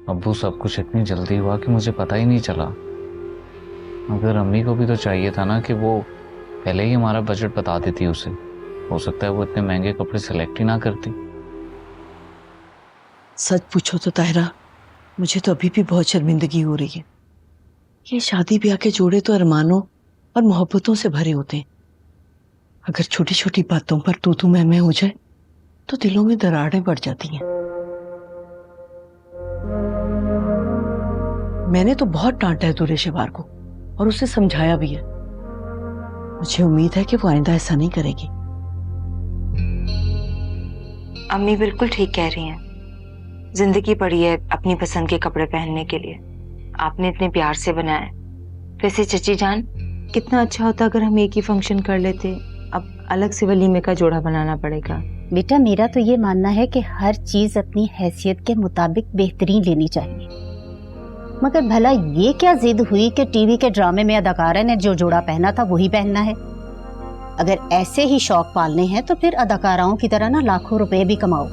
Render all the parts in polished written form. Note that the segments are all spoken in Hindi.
अब्बू सब कुछ इतनी जल्दी हुआ कि मुझे पता ही नहीं चला। मगर अम्मी को भी तो चाहिए था ना कि वो पहले ही हमारा बजट बता देती उसे। हो सकता है वो इतने महंगे कपड़े सिलेक्ट ही ना करती। सच पूछो तो ताहिरा, मुझे तो अभी भी बहुत शर्मिंदगी हो रही है। ये शादी ब्याह के जोड़े तो अरमानों और मोहब्बतों से भरे होते हैं। अगर छोटी छोटी बातों पर तू मैं हो जाए तो दिलों में दरारें पड़ जाती हैं। मैंने तो बहुत डांटा है दूरे शिवार को और उसे समझाया भी है। मुझे उम्मीद है कि वो आइंदा ऐसा नहीं करेगी। अम्मी बिल्कुल ठीक कह रही हैं। जिंदगी पड़ी है अपनी पसंद के कपड़े पहनने के लिए, आपने इतने प्यार से बनाए। वैसे चची जान, कितना अच्छा होता अगर हम एक ही फंक्शन कर लेते। अब अलग से वलीमे का जोड़ा बनाना पड़ेगा। बेटा मेरा तो ये मानना है कि हर चीज अपनी हैसियत के मुताबिक बेहतरीन लेनी चाहिए। मगर भला ये क्या जिद हुई कि टीवी के ड्रामे में अदाकारा ने जो जोड़ा पहना था वही पहनना है? अगर ऐसे ही शौक पालने हैं तो फिर अदाकाराओं की तरह ना लाखों रुपए भी कमाओ।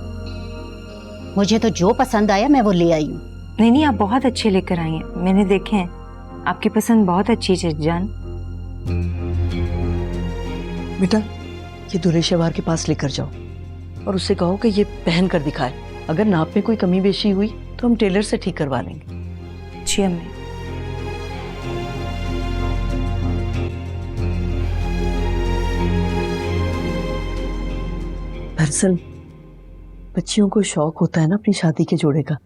मुझे तो जो पसंद आया मैं वो ले आई हूँ। नहीं, आप बहुत अच्छे लेकर आई हैं, मैंने देखे हैं। आपकी पसंद बहुत अच्छी है जान। बेटा ये दूरे शिवार के पास लेकर जाओ और उससे कहो कि ये पहन कर दिखाए। अगर नाप में कोई कमी बेशी हुई तो हम टेलर से ठीक करवा लेंगे। जी अम्मी। दरअसल बच्चियों को शौक होता है ना अपनी शादी के जोड़े का।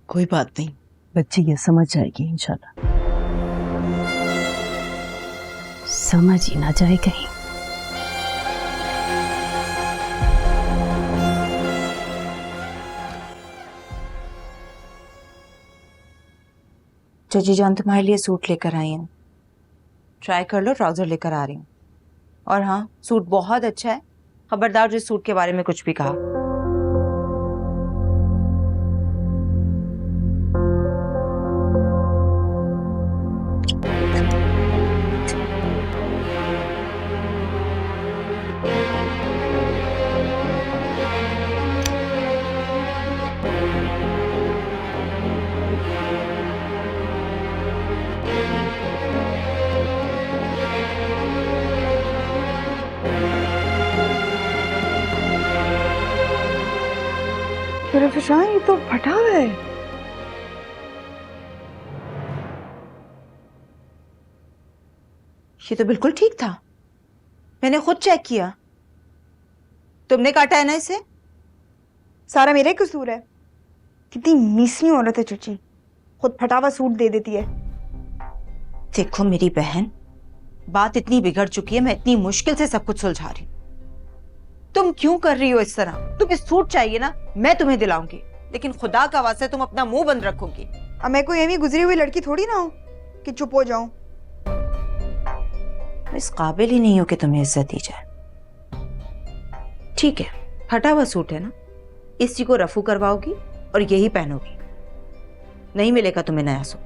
कोई बात नहीं, बच्ची ये समझ जाएगी इंशाल्लाह। समझ ही ना जाए कहीं। चची जान तुम्हारे लिए सूट लेकर आई हूँ, ट्राई कर लो। ट्राउजर लेकर आ रही हूँ। और हाँ, सूट बहुत अच्छा है। खबरदार जो सूट के बारे में कुछ भी कहा। ये तो फटा है। ये तो बिल्कुल ठीक था, मैंने खुद चेक किया। तुमने काटा है ना इसे? सारा मेरा ही कसूर है। कितनी मीसनी औरत है चची, खुद फटा हुआ सूट दे देती है। देखो मेरी बहन, बात इतनी बिगड़ चुकी है, मैं इतनी मुश्किल से सब कुछ सुलझा रही हूँ। तुम क्यों कर रही हो इस तरह? तुम्हें सूट चाहिए ना, मैं तुम्हें दिलाऊंगी, लेकिन खुदा का वास्ते तुम अपना मुंह बंद रखोगी। अब मैं कोई एवी गुजरी हुई लड़की थोड़ी ना हूं कि चुप हो जाऊं। इस काबिल ही नहीं हो कि तुम्हें इज्जत दी जाए। ठीक है, फटा हुआ सूट है ना, इसी को रफू करवाओगी और यही पहनोगी। नहीं मिलेगा तुम्हें नया सूट।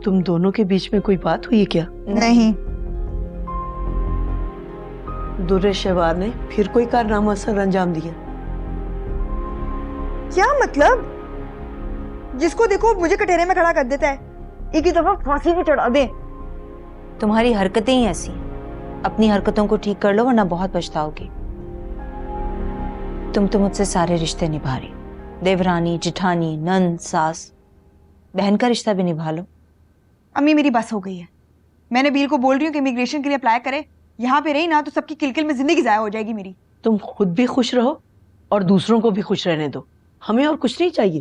तुम दोनों के बीच में कोई बात हुई है क्या? नहीं। दूरे शिवार ने फिर कोई कारनामा असर अंजाम दिया? क्या मतलब? जिसको देखो मुझे कटहरे में खड़ा कर देता है। एक ही दफा फांसी पे चढ़ा दे। तुम्हारी हरकतें ही ऐसी हैं। अपनी हरकतों को ठीक कर लो वरना बहुत पछताओगी। तुम तो मुझसे सारे रिश्ते निभा रही, देवरानी, जिठानी, नंद, सास, बहन का रिश्ता भी निभा लो। अम्मी मेरी बस हो गई है। मैंने बील को बोल रही हूँ कि इमिग्रेशन के लिए अप्लाई करे। यहाँ पे रही ना तो सबकी किलकिल में जिंदगी जाया हो जाएगी मेरी। तुम खुद भी खुश रहो और दूसरों को भी खुश रहने दो, हमें और कुछ नहीं चाहिए।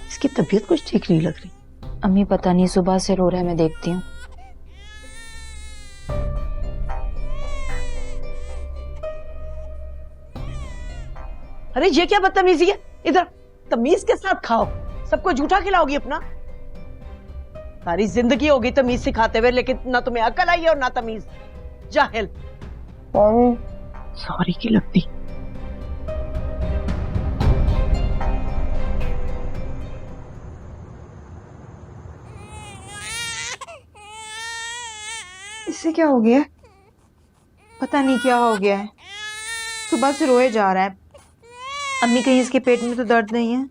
इसकी तबीयत कुछ ठीक नहीं लग रही। अम्मी पता नहीं सुबह से रो रहा है, मैं देखती हूँ। अरे ये क्या बदतमीजी है? इधर तमीज के साथ खाओ, सबको झूठा खिलाओगी अपना। सारी जिंदगी होगी तमीज सिखाते हुए, लेकिन ना तुम्हें अकल आई है और ना तमीज। जाहिल। सॉरी की लगती। इससे क्या हो गया है? पता नहीं क्या हो गया है, सुबह से रोए जा रहा है। अम्मी कहीं इसके पेट में तो दर्द नहीं है?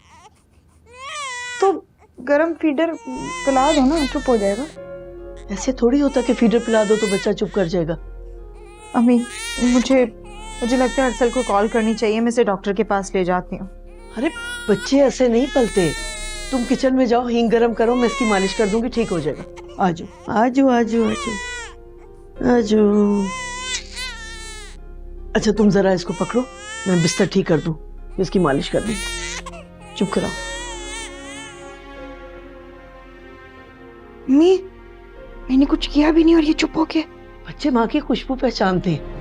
तो गरम फीडर पिला दो ना, चुप हो जाएगा। ऐसे थोड़ी होता कि फीडर पिला दो तो बच्चा चुप कर जाएगा। अम्मी मुझे लगता है अरसल को कॉल करनी चाहिए, मैं इसे डॉक्टर के पास ले जाती हूँ। अरे बच्चे ऐसे नहीं पलते। तुम किचन में जाओ, हींग गरम करो, मैं इसकी मालिश कर दूंगी, ठीक हो जाएगा। आजो आजो आजो आजो आजो। अच्छा तुम जरा इसको पकड़ो, मैं बिस्तर ठीक कर दूं, इसकी मालिश कर दूंगी। चुप कराओ। अम्मी मैंने कुछ किया भी नहीं और ये चुप हो गया। बच्चे माँ की खुशबू पहचानते हैं।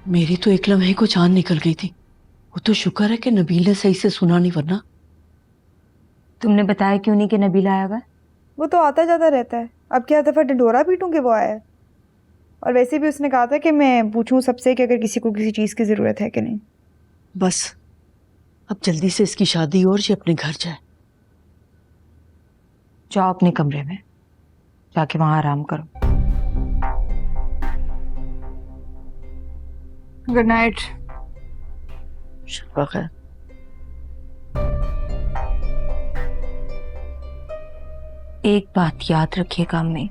मेरी तो एक लम्हे को जान निकल गई थी। वो तो शुक्र है कि नबील ने सही से सुना नहीं, वरना। तुमने बताया क्यों नहीं कि नबीला आया हुआ है? वो तो आता जाता रहता है, अब क्या दफा ढिंढोरा पीटूं कि वो आया है। और वैसे भी उसने कहा था कि मैं पूछूं सबसे कि अगर किसी को किसी चीज की जरूरत है कि नहीं। बस अब जल्दी से इसकी शादी हो और ये अपने घर जाए। जाओ अपने कमरे में, जाके वहां आराम करो। Good night. शब्बा खैर। एक बात याद रखिएगा अम्मी,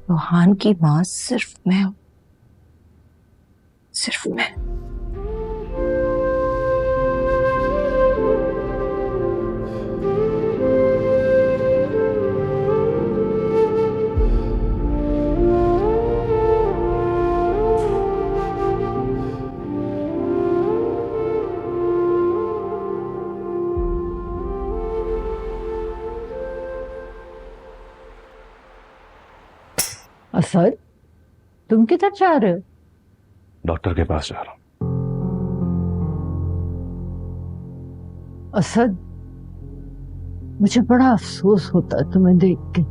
रोहान की मां सिर्फ मैं हूं, सिर्फ मैं। असद, तुम किधर जा रहे हो? डॉक्टर के पास जा रहा हूं। असद, मुझे बड़ा अफसोस होता है तुम्हें देख के।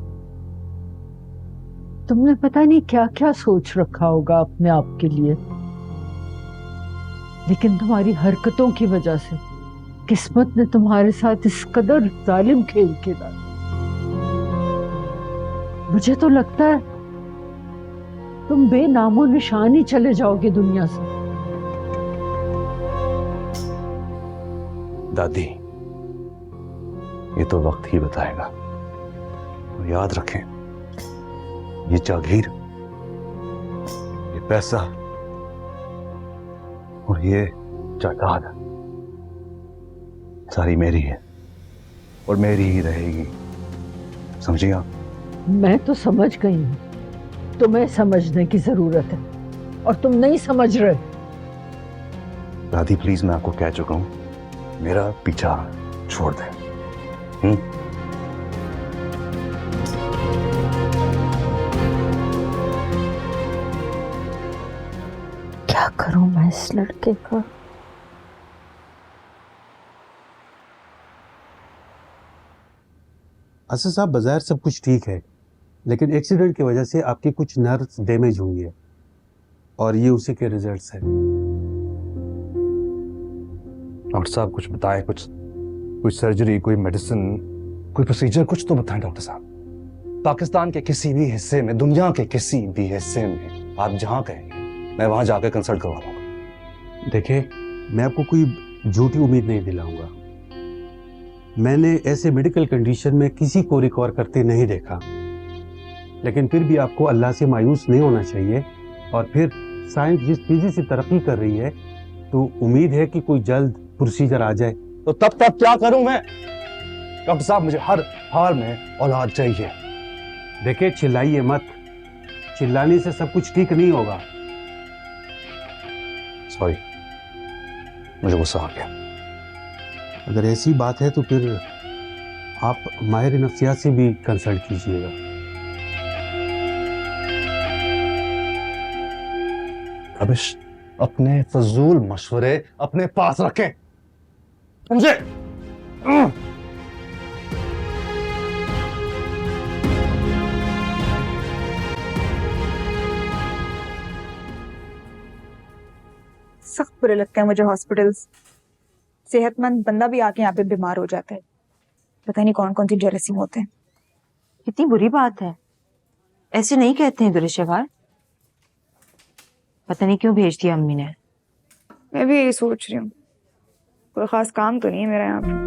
तुमने पता नहीं क्या क्या सोच रखा होगा अपने आप के लिए, लेकिन तुम्हारी हरकतों की वजह से किस्मत ने तुम्हारे साथ इस कदर जालिम खेल खेला। मुझे तो लगता है तुम बेनामो निशान ही चले जाओगे दुनिया से। दादी, ये तो वक्त ही बताएगा। और याद रखें, ये जागीर, ये पैसा और ये जायदाद सारी मेरी है और मेरी ही रहेगी। समझिए आप? मैं तो समझ गई हूं, तुम्हें समझने की जरूरत है और तुम नहीं समझ रहे। दादी प्लीज, मैं आपको कह चुका हूं, मेरा पीछा छोड़ दें। क्या करूं मैं इस लड़के का? असद साहब, बाजार सब कुछ ठीक है, लेकिन एक्सीडेंट की वजह से आपकी कुछ नर्व्स डैमेज हुई है और ये उसी के रिजल्ट्स हैं। डॉक्टर साहब कुछ बताएं, कुछ सर्जरी, कोई मेडिसिन, कोई प्रोसीजर, कुछ तो बताएं डॉक्टर साहब। पाकिस्तान के किसी भी हिस्से में, दुनिया के किसी भी हिस्से में आप जहां कहेंगे मैं वहां जाकर कंसल्ट करवा लूंगा। देखिए, मैं आपको कोई झूठी उम्मीद नहीं दिलाऊंगा। मैंने ऐसे मेडिकल कंडीशन में किसी को रिकवर करते नहीं देखा, लेकिन फिर भी आपको अल्लाह से मायूस नहीं होना चाहिए। और फिर साइंस जिस तेजी से तरक्की कर रही है, तो उम्मीद है कि कोई जल्द प्रोसीजर आ जाए। तो तब तक क्या करूं मैं? डॉक्टर साहब, मुझे हर हाल में औलाद चाहिए। देखिए, चिल्लाइए मत, चिल्लाने से सब कुछ ठीक नहीं होगा। सॉरी, मुझे गुस्सा आ गया। अगर ऐसी बात है तो फिर आप माहिर नफ्सियात से भी कंसल्ट कीजिएगा। रबिश, अपने फजूल मशवरे अपने पास रखें, समझे? सख्त बुरे लगते हैं मुझे हॉस्पिटल्स। सेहतमंद बंदा भी आके यहाँ पे बीमार हो जाता है। पता नहीं कौन कौन सी जेलसी होते हैं। कितनी बुरी बात है, ऐसे नहीं कहते हैं दुरुशेवार। पता नहीं क्यों भेज दिया अम्मी ने। मैं भी यही सोच रही हूँ, कोई खास काम तो नहीं है मेरा यहाँ पे।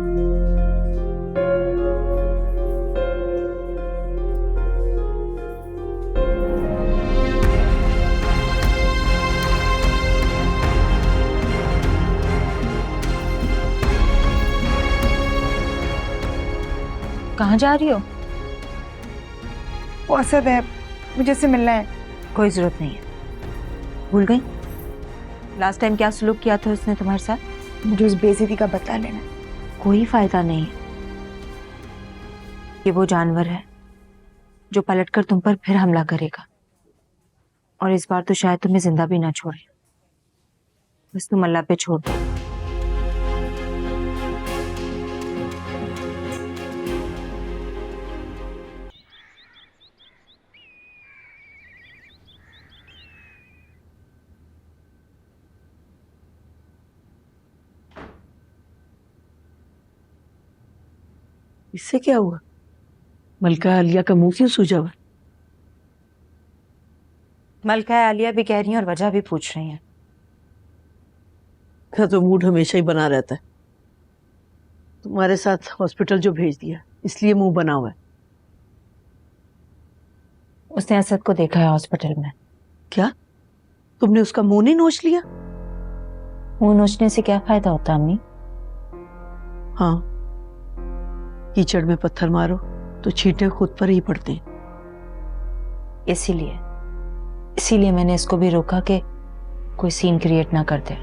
कहाँ जा रही हो? वो असद है, मुझे इससे मिलना है। कोई जरूरत नहीं है। भूल गई लास्ट टाइम क्या सलूक किया था उसने तुम्हारे साथ? मुझे उस बेइज्जती का बदला लेना है। कोई फायदा नहीं। ये वो जानवर है जो पलटकर तुम पर फिर हमला करेगा, और इस बार तो शायद तुम्हें जिंदा भी ना छोड़े। बस तुम अल्लाह पे छोड़ दो। इससे क्या हुआ? मलका आलिया का मुंह क्यों सूजा हुआ? मलका आलिया भी कह रही हैं और वजह भी पूछ रही हैं। का तो मूड हमेशा ही बना रहता है। तुम्हारे साथ हॉस्पिटल जो भेज दिया इसलिए मुंह बना हुआ है। उसने असद को देखा है हॉस्पिटल में। क्या तुमने उसका मुंह नहीं नोच लिया? मुंह नोचने से क्या फायदा होता अम्मी? हाँ, कीचड़ में पत्थर मारो तो छींटे खुद पर ही पड़ते हैं। इसीलिए मैंने इसको भी रोका कि कोई सीन क्रिएट ना कर दे।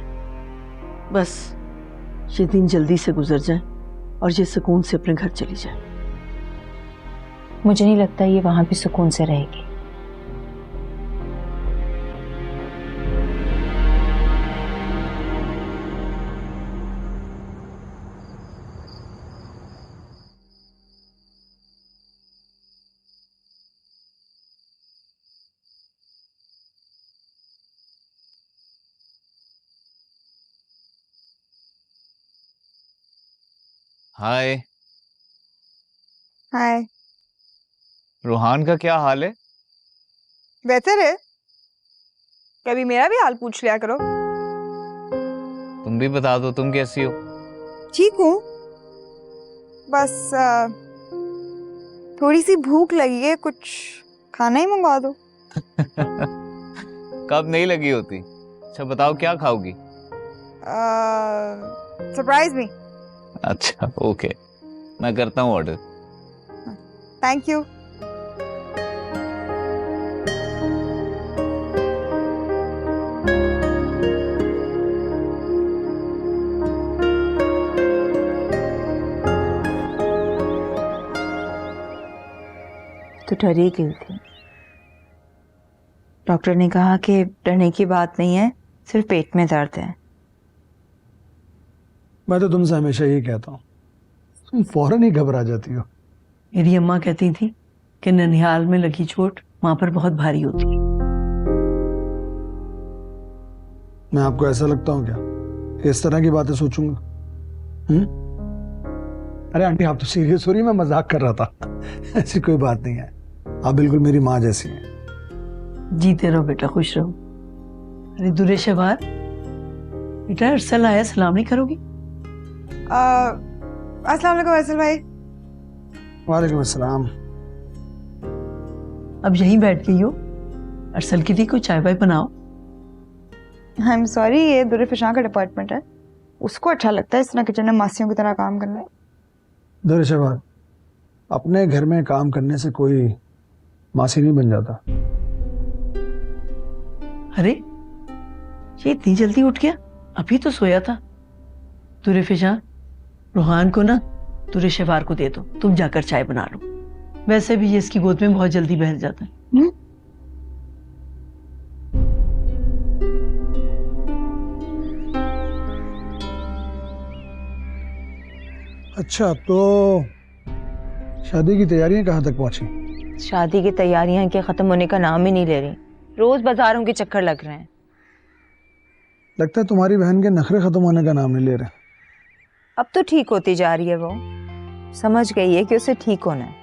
बस ये दिन जल्दी से गुजर जाए और ये सुकून से अपने घर चली जाए। मुझे नहीं लगता ये वहां भी सुकून से रहेगी। हाय। हाय। रूहान का क्या हाल है? बेहतर है। कभी मेरा भी हाल पूछ लिया करो। तुम भी बता दो, तुम कैसी हो? ठीक हूँ, बस थोड़ी सी भूख लगी है, कुछ खाना ही मंगवा दो। कब नहीं लगी होती? अच्छा बताओ क्या खाओगी? Surprise me. अच्छा ओके, मैं करता हूँ ऑर्डर। Thank you. तो डरी गई थी। डॉक्टर ने कहा कि डरने की बात नहीं है, सिर्फ पेट में दर्द है। मैं तो तुमसे हमेशा यही कहता हूँ, तुम फौरन ही घबरा जाती हो। मेरी अम्मा कहती थी कि ननिहाल में लगी चोट माँ पर बहुत भारी होती है। मैं आपको ऐसा लगता हूँ क्या इस तरह की बातें सोचूंगा? अरे आंटी आप तो सीरियस हो रही, मैं मजाक कर रहा था। ऐसी कोई बात नहीं है, आप बिल्कुल मेरी माँ जैसी हैं। जीते रहो बेटा, खुश रहो। अरे दुरे शहबार बेटा, अरसल आया, सलाम नहीं करोगी? अस्सलाम वालेकुम अरसल भाई। वालेकुम अस्सलाम। अब यहीं बैठ गई हो, अरसल के लिए कोई चाय वाय बनाओ। आई एम सॉरी, ये दुरे फिशां का डिपार्टमेंट है, उसको अच्छा लगता है इस तरह किचन में मासियों की तरह काम करना। दर शहबाज, अपने घर में काम करने से कोई मासी नहीं बन जाता। अरे ये इतनी जल्दी उठ गया, अभी तो सोया था। दुरे फिशां, रूहान को ना तुरे शेवार को दे दो, तुम जाकर चाय बना लो। वैसे भी ये इसकी गोद में बहुत जल्दी बैठ जाता है। अच्छा, तो शादी की तैयारियां कहाँ तक पहुंची? शादी की तैयारियां के खत्म होने का नाम ही नहीं ले रही। रोज बाजारों के चक्कर लग रहे हैं। लगता है तुम्हारी बहन के नखरे खत्म होने का नाम नहीं ले रहे। अब तो ठीक होती जा रही है। वो समझ गई है कि उसे ठीक होना है।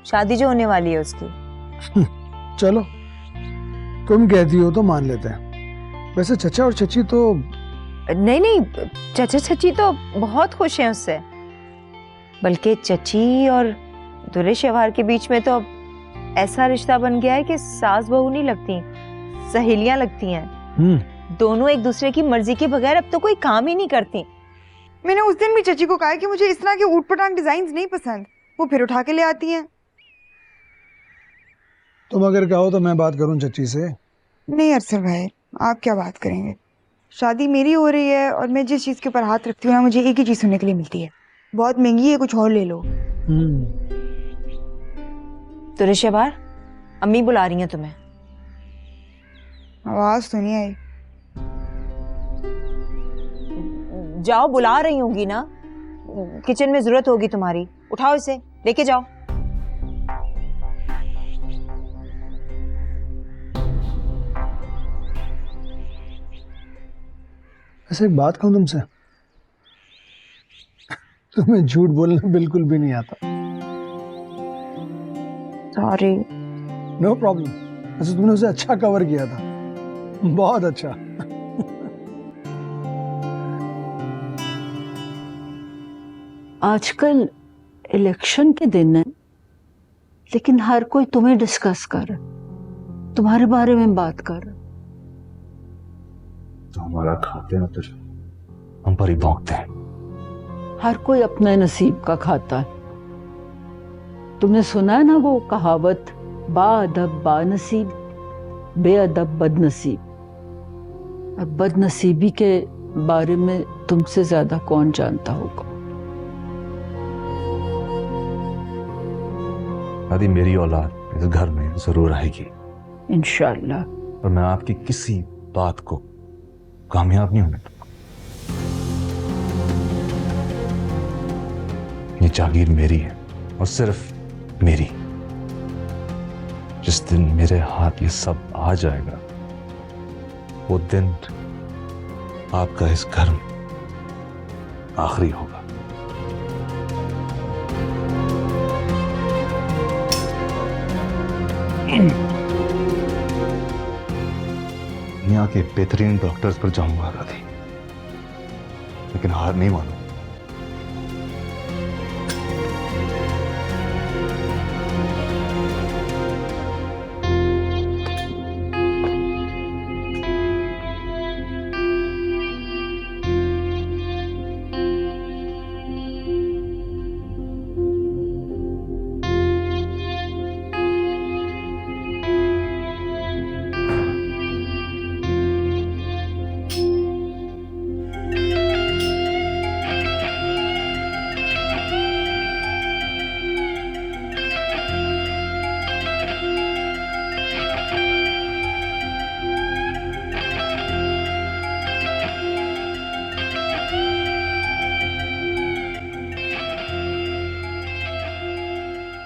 शादी जो होने वाली है उसकी। चलो, तुम कहती हो तो मान लेते हैं। वैसे चचा और चची तो नहीं, चचा चची तो बहुत खुश हैं उससे। बल्कि चची और दुरे शेवार के बीच में तो अब ऐसा रिश्ता बन गया है कि सास बहू नहीं लगती, सहेलियां लगती हैं। दोनों एक दूसरे की मर्जी के बगैर अब तो कोई काम ही नहीं करती। मैंने उस दिन भी चची को कहा कि मुझे इस तरह के ऊटपटांग डिजाइन नहीं पसंद। वो फिर उठा के ले आती हैं। तुम अगर कहो तो मैं बात करूं चची से। नहीं अरसल भाई, आप क्या बात करेंगे? शादी मेरी हो रही है और मैं जिस चीज के ऊपर हाथ रखती हूँ ना, मुझे एक ही चीज सुनने के लिए मिलती है, बहुत महंगी है, कुछ और ले लो। दुरे शेवार, अम्मी बुला रही हैं तुम्हें। आवाज तो नहीं आई। जाओ, बुला रही होंगी ना। किचन में जरूरत होगी तुम्हारी। उठाओ इसे, लेके जाओ। ऐसे एक बात कहूं तुमसे, तुम्हें झूठ बोलना बिल्कुल भी नहीं आता। सॉरी। No problem. वैसे तुमने उसे अच्छा कवर किया था, बहुत अच्छा। आजकल इलेक्शन के दिन है, लेकिन हर कोई तुम्हें डिस्कस कर रहा, तुम्हारे बारे में बात कर रहा। तो हमारा खाते हैं तो हम पर ही भौंकते हैं। हर कोई अपने नसीब का खाता है। तुमने सुना है ना वो कहावत, बाअदब बानसीब, बेअदब बदनसीब। और बदनसीबी के बारे में तुमसे ज्यादा कौन जानता होगा। दादी, मेरी औलाद इस घर में जरूर आएगी इंशाअल्लाह। और मैं आपकी किसी बात को कामयाब नहीं होने दूंगा। ये जागीर मेरी है और सिर्फ मेरी। जिस दिन मेरे हाथ ये सब आ जाएगा, वो दिन आपका इस घर में आखिरी होगा। दुनिया के बेहतरीन डॉक्टर्स पर जाऊंगा दादी, लेकिन हार नहीं मानूंगा।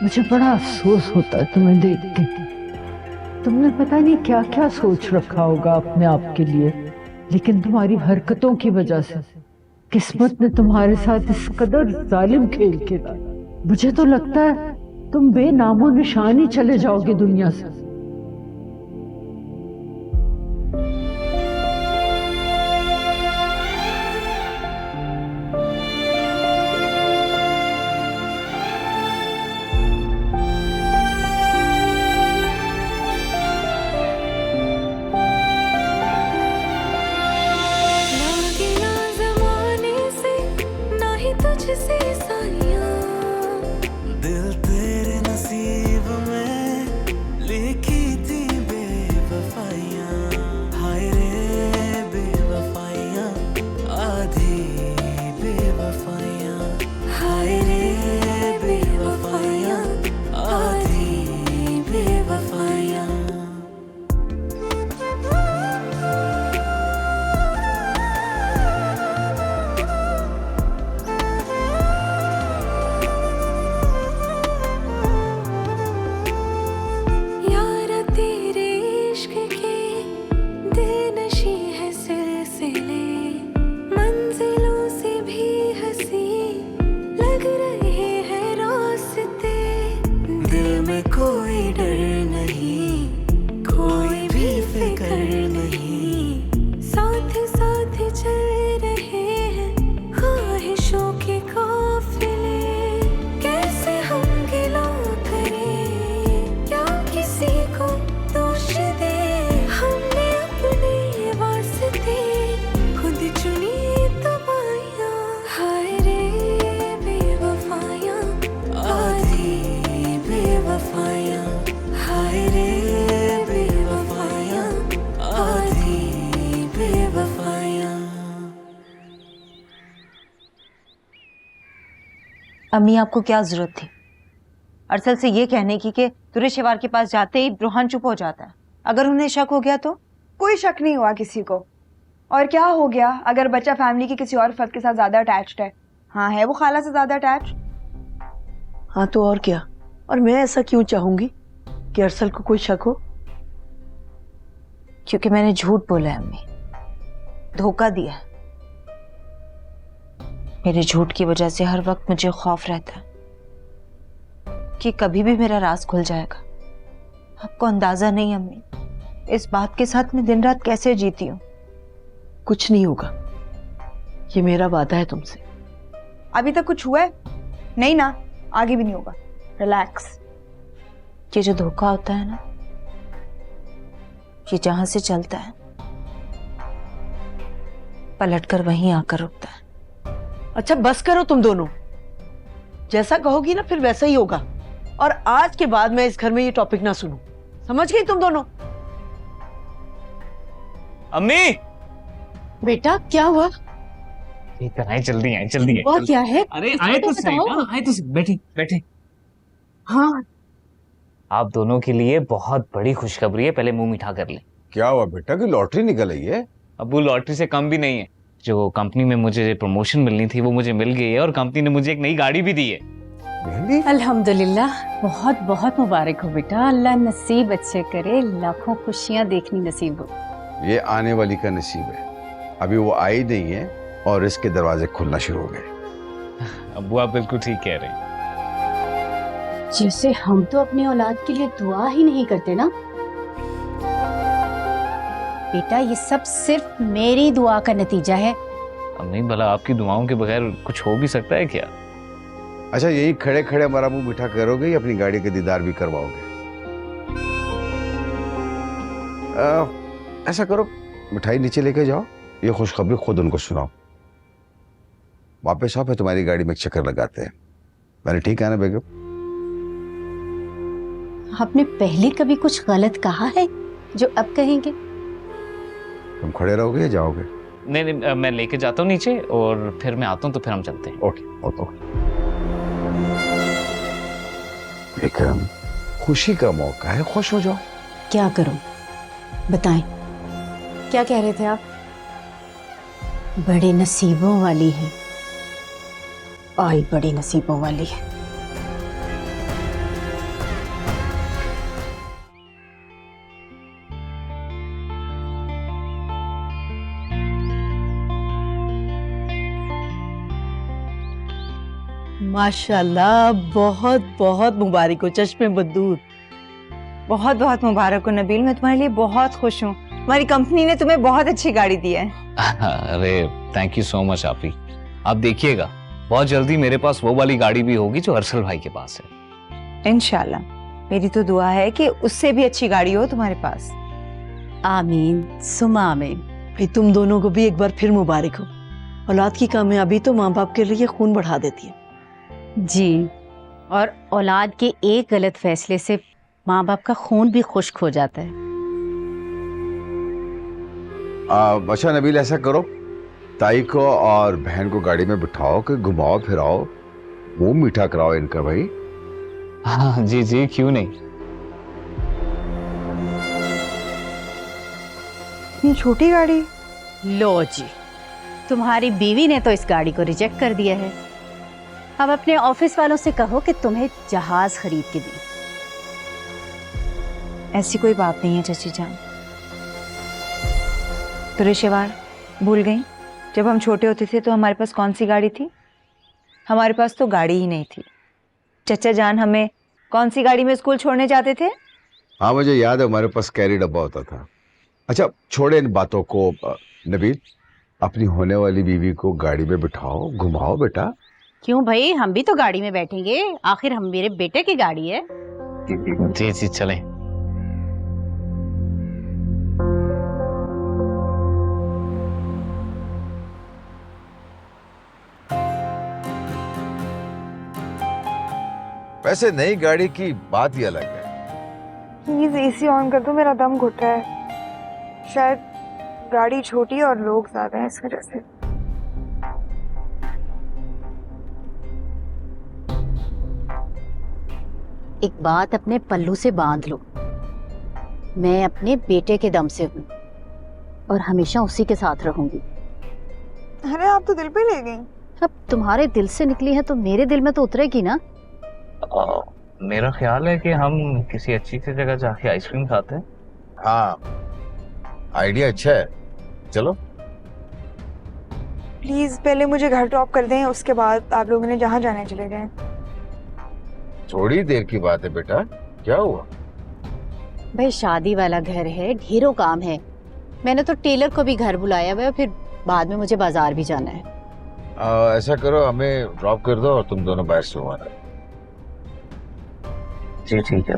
मुझे बड़ा अफसोस होता है तुम्हें देख के। तुमने पता नहीं क्या क्या सोच रखा होगा अपने आप के लिए, लेकिन तुम्हारी हरकतों की वजह से किस्मत ने तुम्हारे साथ इस कदर जालिम खेल खेला। मुझे तो लगता है तुम बेनामो निशान ही चले जाओगे दुनिया से। दिल तेरे नसीब में लिख अम्मी आपको क्या जरूरत थी अरसल से ये कहने की कि तुरे शिवार के पास जाते ही रोहन चुप हो जाता है? अगर उन्हें शक हो गया तो? कोई शक नहीं हुआ किसी को। और क्या हो गया अगर बच्चा फैमिली के किसी और फर्द के साथ ज्यादा अटैच्ड है? हाँ, है वो खाला से ज्यादा अटैच्ड। हाँ तो और क्या, और मैं ऐसा क्यों चाहूंगी कि अरसल को कोई शक हो? क्योंकि मैंने झूठ बोला है अम्मी, धोखा दिया है। मेरे झूठ की वजह से हर वक्त मुझे खौफ रहता है कि कभी भी मेरा राज खुल जाएगा। आपको अंदाजा नहीं अम्मी, इस बात के साथ मैं दिन रात कैसे जीती हूँ। कुछ नहीं होगा, ये मेरा वादा है तुमसे। अभी तक कुछ हुआ है? नहीं ना, आगे भी नहीं होगा। रिलैक्स। ये जो धोखा होता है ना, ये जहां से चलता है पलटकर वहीं आकर रुकता है। अच्छा बस करो तुम दोनों, जैसा कहोगी ना फिर वैसा ही होगा। और आज के बाद मैं इस घर में ये टॉपिक ना सुनूं, समझ गई तुम दोनों? अम्मी! बेटा क्या हुआ? ठीक है, जल्दी आए, जल्दी हुआ क्या है? अरे आए तो सही ना, आए तो सही। बैठे बैठे। हाँ आप दोनों के लिए बहुत बड़ी खुशखबरी है, पहले मुंह मीठा कर ले। क्या हुआ बेटा, की लॉटरी निकल आई है? अबू लॉटरी से कम भी नहीं है। जो कंपनी में मुझे प्रमोशन मिलनी थी वो मुझे मिल गई है, और कंपनी ने मुझे एक नई गाड़ी भी दी है। really? अल्हम्दुलिल्लाह, बहुत बहुत मुबारक हो बेटा। अल्लाह नसीब अच्छे करे, लाखों खुशियां देखनी नसीब हो। ये आने वाली का नसीब है, अभी वो आई नहीं है और इसके दरवाजे खुलना शुरू हो गए। अबू आप बिल्कुल ठीक कह रहे हैं। जैसे हम तो अपनी औलाद के लिए दुआ ही नहीं करते ना बेटा, ये सब सिर्फ मेरी दुआ का नतीजा है। अम्मी भला आपकी दुआओं के बगैर कुछ हो भी सकता है क्या? अच्छा, यही खड़े खड़े हमारा मुंह मीठा करोगे या अपनी गाड़ी का दीदार भी करवाओगे? ऐसा करो, मिठाई नीचे लेके जाओ, ये खुशखबरी खुद उनको सुनाओ। वापस आओ, फिर तुम्हारी गाड़ी में एक चक्कर लगाते हैं। मैंने ठीक है ना बेगम? आपने पहले कभी कुछ गलत कहा है जो अब कहेंगे? तुम खड़े रहोगे या जाओगे? नहीं नहीं, मैं लेके जाता हूँ नीचे और फिर मैं आता हूँ, तो फिर हम चलते हैं। ओके। बेगम, खुशी का मौका है, खुश हो जाओ। क्या करूं बताएं? क्या कह रहे थे आप? बड़े नसीबों वाली है, आई बड़ी नसीबों वाली है। माशाल्लाह, बहुत बहुत मुबारक हो चश्मे बदूर। बहुत बहुत मुबारक हो नबील, मैं तुम्हारे लिए बहुत खुश हूँ। हमारी कंपनी ने तुम्हें बहुत अच्छी गाड़ी दी है। अरे थैंक यू सो मच आपी। आप देखिएगा बहुत जल्दी मेरे पास वो वाली गाड़ी भी होगी जो अरसल भाई के पास है। इंशाल्लाह, मेरी तो दुआ है कि उससे भी अच्छी गाड़ी हो तुम्हारे पास। आमीन सुमा आमीन। भाई तुम दोनों को भी एक बार फिर मुबारक हो। औलाद की कामयाबी तो माँ बाप के लिए खून बढ़ा देती है। जी, और औलाद के एक गलत फैसले से माँ बाप का खून भी खुश्क हो जाता है। अच्छा नबील, ऐसा करो, ताई को और बहन को गाड़ी में बिठाओ, कि घुमाओ फिराओ, मुंह मीठा कराओ इनका भाई। हाँ जी जी, क्यों नहीं। इतनी छोटी गाड़ी? लो जी, तुम्हारी बीवी ने तो इस गाड़ी को रिजेक्ट कर दिया है। अब अपने ऑफिस वालों से कहो कि तुम्हें जहाज खरीद के दी। ऐसी कोई बात नहीं है चाची जान। तुरेशेवार भूल गई, जब हम छोटे होते थे तो हमारे पास कौन सी गाड़ी थी? हमारे पास तो गाड़ी ही नहीं थी। चचा जान हमें कौन सी गाड़ी में स्कूल छोड़ने जाते थे? हाँ मुझे याद है, हमारे पास कैरी डब्बा होता था। अच्छा छोड़े इन बातों को, नबील अपनी होने वाली बीवी को गाड़ी में बिठाओ, घुमाओ बेटा। क्यों भाई, हम भी तो गाड़ी में बैठेंगे, आखिर हम मेरे बेटे की गाड़ी है। जी जी चलें। वैसे नई गाड़ी की बात ही अलग है। प्लीज एसी ऑन कर दो, मेरा दम घुट रहा है। शायद गाड़ी छोटी और लोग ज्यादा हैं इस वजह से। एक बात अपने पल्लू से बांध लो, मैं अपने बेटे के दम से हूँ और हमेशा उसी के साथ रहूंगी। अरे आप तो दिल पे ले गई। अब तुम्हारे दिल से निकली है तो मेरे दिल में तो उतरेगी ना। मेरा ख्याल है कि हम किसी अच्छी सी जगह जाके आइसक्रीम खाते हैं। हाँ, आइडिया अच्छा है, चलो। प्लीज पहले मुझे घर ड्रॉप कर दें, उसके बाद आप लोगों ने जहाँ जाने चले जाएं। थोड़ी देर की बात है बेटा, क्या हुआ? भाई शादी वाला घर है, ढेरों काम है। मैंने तो टेलर को भी घर बुलाया हुआ है, फिर बाद में मुझे बाजार भी जाना है। ऐसा करो, हमें ड्रॉप कर दो और तुम दोनों बाहर से आना। जी ठीक है।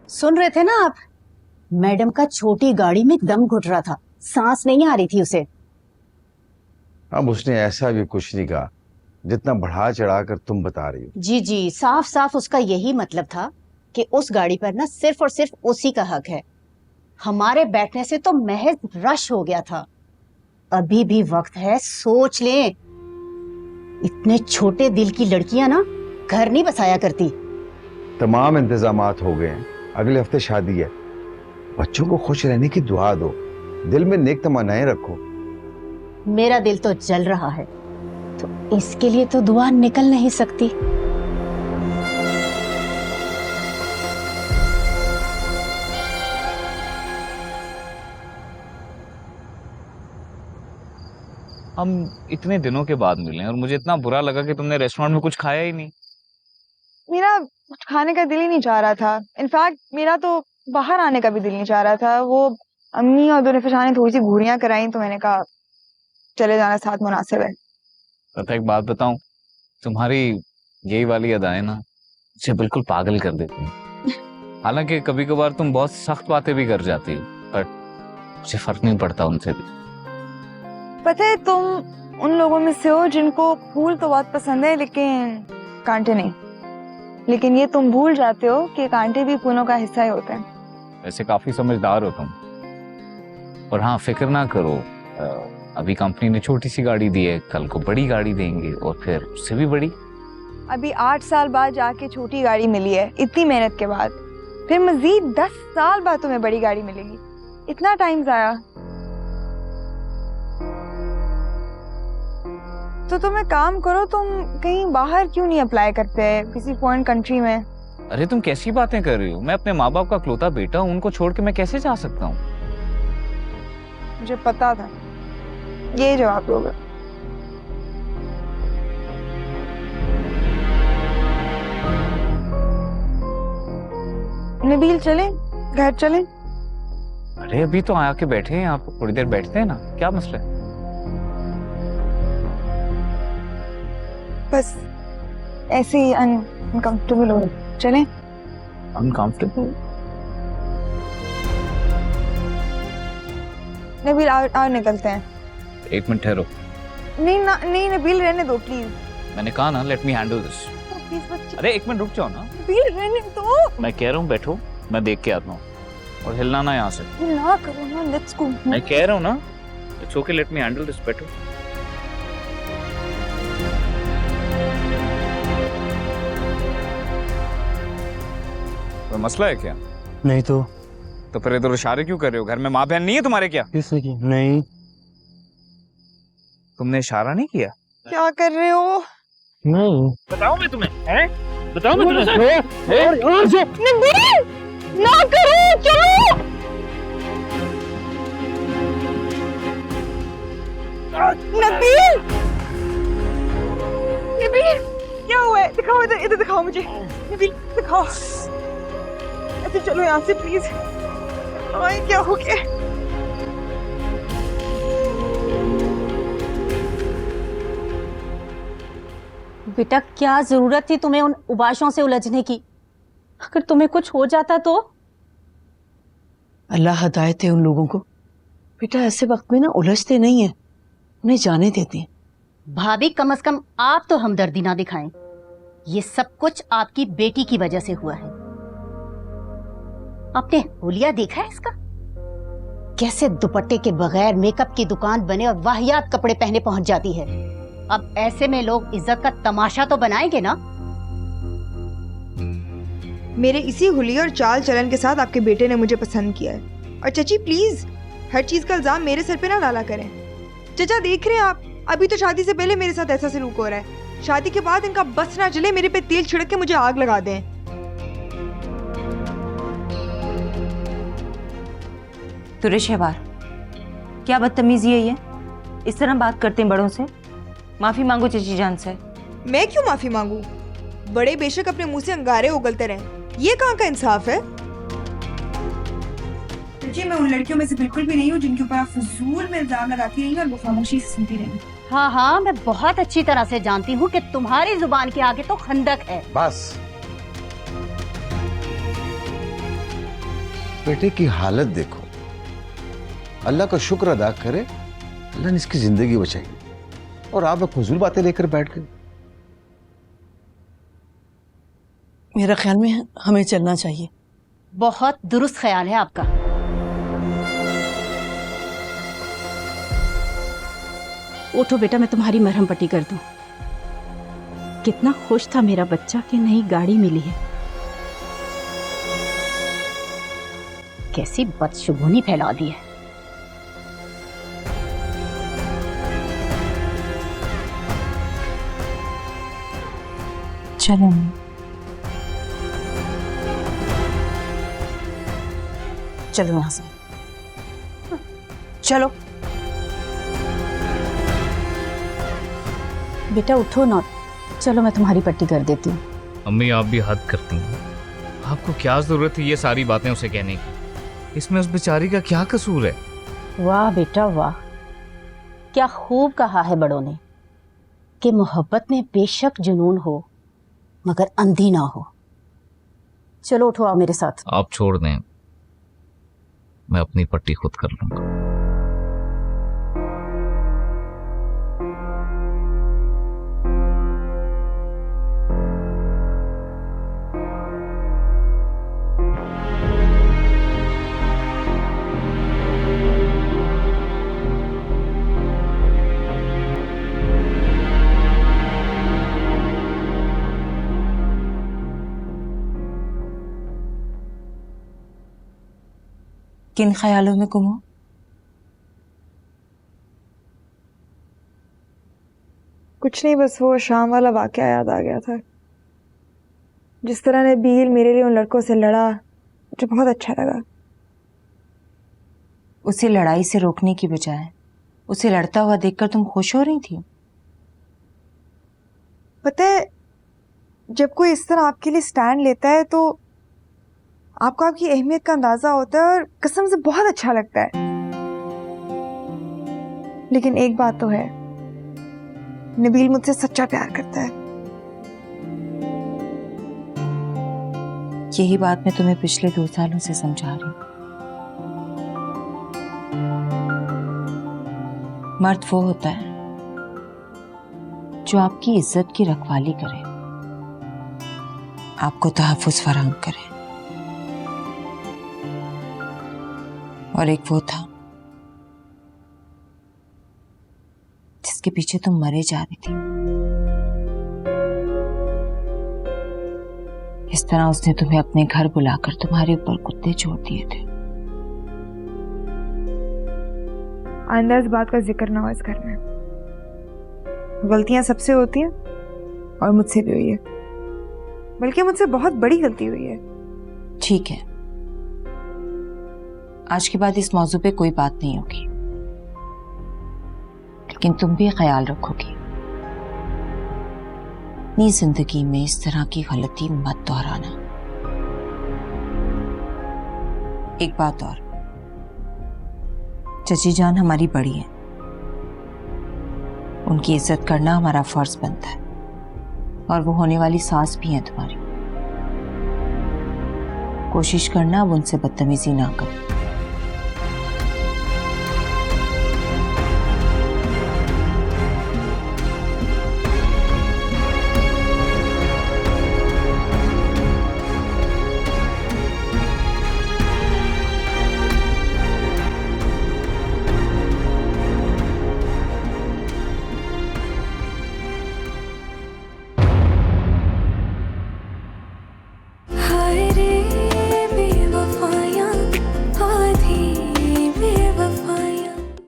सुन रहे थे ना आप? मैडम का छोटी गाड़ी में दम घुट रहा था, सांस नहीं आ रही थी उसे। अब उसने ऐसा भी कुछ नहीं कहा जितना बढ़ा चढ़ा कर तुम बता रही हो। जी जी, साफ साफ उसका यही मतलब था कि उस गाड़ी पर ना सिर्फ और सिर्फ उसी का हक है। हमारे बैठने से तो महज रश हो गया था। अभी भी वक्त है, सोच ले। इतने छोटे दिल की लड़कियां ना घर नहीं बसाया करती। तमाम इंतजामात हो गए हैं, अगले हफ्ते शादी है। बच्चों को खुश रहने की दुआ दो, दिल में नेक तमन्नाएं रखो। मेरा दिल तो जल रहा है, तो इसके लिए तो दुआ निकल नहीं सकती। हम इतने दिनों के बाद मिले और मुझे इतना बुरा लगा कि तुमने रेस्टोरेंट में कुछ खाया ही नहीं। मेरा कुछ खाने का दिल ही नहीं चाह रहा था। इनफैक्ट मेरा तो बाहर आने का भी दिल नहीं चाह रहा था। वो अम्मी और दुनिफिशा ने थोड़ी सी घूरियां कराई तो मैंने कहा चले जाना साथ मुनासिब है। पता एक बात बताऊं, तुम्हारी यही वाली अदाएं ना मुझे बिल्कुल पागल कर देती हैं। हालांकि कभी कभार तुम बहुत सख्त बातें भी कर जाती हो, पर मुझे फर्क नहीं पड़ता उनसे भी। पता है तुम उन लोगों में से हो जिनको फूल तो बहुत पसंद है लेकिन कांटे नहीं। लेकिन ये तुम भूल जाते हो कि कांटे भी फूलों का हिस्सा ही होते हैं। वैसे काफी समझदार हो तुम। और हाँ, फिक्र ना करो, अभी कंपनी ने छोटी सी गाड़ी दी है, कल को बड़ी गाड़ी देंगे और फिर उससे भी बड़ी। अभी 8 साल बाद जाके छोटी गाड़ी मिली है, इतनी मेहनत के बाद। फिर मजीद 10 साल बाद तुम्हें बड़ी गाड़ी मिलेगी। इतना टाइम जाया। तो तुम एक काम करो, तुम कहीं बाहर क्यों नहीं अप्लाई करते किसी फॉरेन कंट्री में? अरे तुम कैसी बातें कर रही हो? मैं अपने माँ बाप का इकलौता बेटा हूँ, उनको छोड़ के मैं कैसे जा सकता हूँ? मुझे पता था ये जवाब दोगे। नबील चले, घर चले। अरे अभी तो आके बैठे हैं यहाँ पे, थोड़ी देर बैठते हैं ना, क्या मसला है? बस ऐसे ही अनकंफर्टेबल हो। चले। अनकंफर्टेबल? नबील आओ निकलते हैं। एक मिनट ठहरो। नहीं नबील रहने दो प्लीज। मैंने कहा ना, let me handle this. Please बच्चे। अरे एक मिनट रुक जाओ ना। नबील रहने दो। मैं कह रहा हूँ बैठो, मैं देख के आता हूँ। और हिलना ना यहाँ से। ना करो ना, लेट्स गो। मैं कह रहा हूँ ना, it's okay, let me handle this, बैठो। कोई मसला है क्या? नहीं तो फिर इधर इशारे क्यों कर रहे हो? घर में माँ बहन नहीं है तुम्हारे क्या? किसने की? नहीं। तुमने इशारा नहीं किया? क्या कर रहे हो? नहीं। बताओ मैं तुम्हें, हैं? बताओ मैं तुम्हें। नबील ना करो, चलो। नबील नबील क्या हुआ है? दिखाओ इधर दिखाओ मुझे। नबील दिखाओ। अच्छा चलो यहाँ से प्लीज। क्या हो गया? बेटा क्या जरूरत थी तुम्हें उन उबाशों से उलझने की? अगर तुम्हें कुछ हो जाता तो? अल्लाह हदायत है उन लोगों को। बेटा ऐसे वक्त में ना उलझते नहीं है, उन्हें जाने देते हैं। भाभी कम से कम आप तो हमदर्दी ना दिखाएं। ये सब कुछ आपकी बेटी की वजह से हुआ है। आपने हुलिया देखा है इसका? कैसे दुपट्टे के बगैर मेकअप की दुकान बने और वाहियात कपड़े पहने पहुंच जाती है। अब ऐसे में लोग इज्जत का तमाशा तो बनाएंगे ना। मेरे इसी हुलिया और चाल चलन के साथ आपके बेटे ने मुझे पसंद किया है। और चची प्लीज हर चीज का इल्जाम मेरे सर पे ना डाला करें। चचा देख रहे हैं आप, अभी तो शादी से पहले मेरे साथ ऐसा सलूक हो रहा है, शादी के बाद इनका बस ना चले मेरे पे तेल छिड़क के मुझे आग लगा दें। तुरे शहवार, क्या बदतमीजी है ये? इस तरह बात करते हैं बड़ों से? माफी मांगो चची जान से। मैं क्यों माफी मांगू? बड़े बेशक अपने मुंह से अंगारे उगलते रहे, ये कहाँ का इंसाफ है? जी मैं उन लड़कियों में से बिल्कुल भी नहीं हूँ जिनके ऊपर आप फजूल में इल्जाम लगाती रही और वो खामोशी से सुनती रही। हाँ हाँ, मैं बहुत अच्छी तरह से जानती हूँ कि तुम्हारी जुबान के आगे तो खंदक है। बस बेटे की हालत देखो, अल्लाह का शुक्र अदा करे, अल्लाह ने इसकी जिंदगी बचाई और आप फजूल बातें लेकर बैठ गए। मेरा ख्याल में हमें चलना चाहिए। बहुत दुरुस्त ख्याल है आपका। उठो बेटा, मैं तुम्हारी मरहम पट्टी कर दूं। कितना खुश था मेरा बच्चा कि नई गाड़ी मिली है। कैसी बदशगुनी फैला दी है। चलो चलो यहाँ से चलो। बेटा उठो ना, चलो मैं तुम्हारी पट्टी कर देती हूँ। अम्मी आप भी हद करती हैं। आपको क्या जरूरत है ये सारी बातें उसे कहने की? इसमें उस बेचारी का क्या कसूर है? वाह बेटा वाह, क्या खूब कहा है बड़ों ने कि मोहब्बत में बेशक जुनून हो मगर अंधी ना हो। चलो उठो, आओ मेरे साथ। आप छोड़ दें, मैं अपनी पट्टी खुद कर लूंगा। किन ख्यालों में गुम हो? कुछ नहीं, बस वो शाम वाला वाकया याद आ गया था। जिस तरह नबील मेरे लिए उन लड़कों से लड़ा, मुझे बहुत अच्छा लगा। उसे लड़ाई से रोकने की बजाय उसे लड़ता हुआ देखकर तुम खुश हो रही थी। पता है, जब कोई इस तरह आपके लिए स्टैंड लेता है तो आपको आपकी अहमियत का अंदाजा होता है और कसम से बहुत अच्छा लगता है। लेकिन एक बात तो है, नबील मुझसे सच्चा प्यार करता है। यही बात मैं तुम्हें पिछले 2 सालों से समझा रही हूँ। मर्द वो होता है जो आपकी इज्जत की रखवाली करे, आपको तहफ्फुज़ फराहम करे। और एक वो था जिसके पीछे तुम मरे जा रही थी। इस तरह उसने तुम्हें अपने घर बुलाकर तुम्हारे ऊपर कुत्ते छोड़ दिए थे। आइंदा इस बात का जिक्र ना हो इस घर में। गलतियां सबसे होती हैं और मुझसे भी हुई है, बल्कि मुझसे बहुत बड़ी गलती हुई है। ठीक है, आज के बाद इस मौजू पे कोई बात नहीं होगी, लेकिन तुम भी ख्याल रखोगी अपनी जिंदगी में इस तरह की गलती मत दोहराना। एक बात और, चची जान हमारी बड़ी है, उनकी इज्जत करना हमारा फर्ज बनता है, और वो होने वाली सास भी है तुम्हारी। कोशिश करना अब उनसे बदतमीजी ना करो।